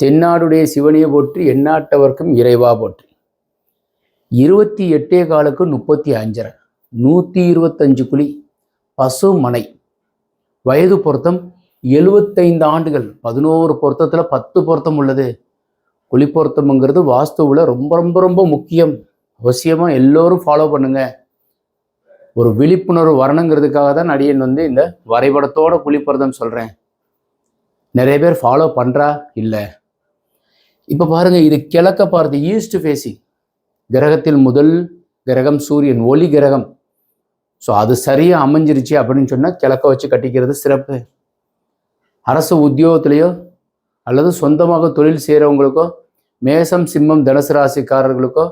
தென்னாடுடைய சிவனையை போற்றி எந்நாட்டவர்க்கும் இறைவா போற்றி. 28 காலுக்கு 35 125 குழி பசு மனை. வயது பொருத்தம் 75 ஆண்டுகள். 11 பொருத்தத்துல 10 பொருத்தம் உள்ளது. குழி பொருத்தம்ங்கிறது வாஸ்துவில் ரொம்ப ரொம்ப ரொம்ப முக்கியம். அவசியமா எல்லோரும் ஃபாலோ பண்ணுங்க. ஒரு விழிப்புணர்வு வரணுங்கிறதுக்காக தான் அடியன் இந்த வரைபடத்தோட குழி பொருத்தம் சொல்றேன். நிறைய பேர் ஃபாலோ பண்றா இல்லை. இப்ப பாருங்க, இது கிழக்க பார்த்து ஈஸ்ட் ஃபேஸிங். கிரகத்தில் முதல் கிரகம் சூரியன், ஒளி கிரகம். ஸோ அது சரியா அமைஞ்சிருச்சு அப்படின்னு சொன்னா கிழக்க வச்சு கட்டிக்கிறது சிறப்பு. அரசு உத்தியோகத்திலேயோ அல்லது சொந்தமாக தொழில் செய்கிறவங்களுக்கோ, மேசம் சிம்மம் தனுசு ராசிக்காரர்களுக்கோ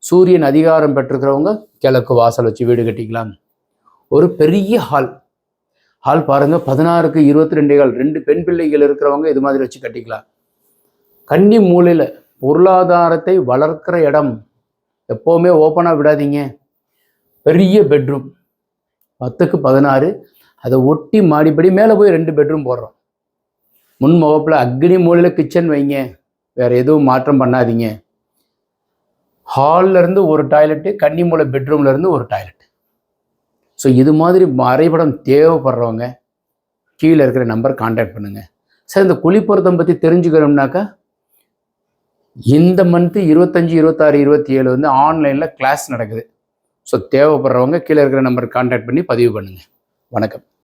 சூரியன் அதிகாரம் பெற்றிருக்கிறவங்க கிழக்கு வாசல் வச்சு வீடு கட்டிக்கலாம். ஒரு பெரிய ஹால் பாருங்க, 16க்கு 22 கால். 2 பெண் பிள்ளைகள் இருக்கிறவங்க இது மாதிரி வச்சு கட்டிக்கலாம். கன்னி மூலையில் பொருளாதாரத்தை வளர்க்கிற இடம். எப்போவுமே ஓப்பனாக விடாதீங்க. பெரிய பெட்ரூம் 10க்கு 16. அதை ஒட்டி மாடிப்படி மேலே போய் 2 பெட்ரூம் போடுறோம். முன் முகப்பில் அக்னி மூலையில் கிச்சன் வைங்க. வேற எதுவும் மாற்றம் பண்ணாதீங்க. ஹால்ல இருந்து ஒரு டாய்லெட்டு, கன்னி மூலை பெட்ரூம்ல இருந்து ஒரு டாய்லெட். ஸோ இது மாதிரி வரைபடம் தேவைப்படுறவங்க கீழே இருக்கிற நம்பர் கான்டாக்ட் பண்ணுங்க. சார், இந்த குழி பொருத்தம் பற்றி தெரிஞ்சுக்கணும்னாக்கா இந்த மந்த்து 25, 26, 27 ஆன்லைனில் கிளாஸ் நடக்குது. ஸோ தேவைப்படுறவங்க கீழே இருக்கிற நம்பர் கான்டாக்ட் பண்ணி பதிவு பண்ணுங்க. வணக்கம்.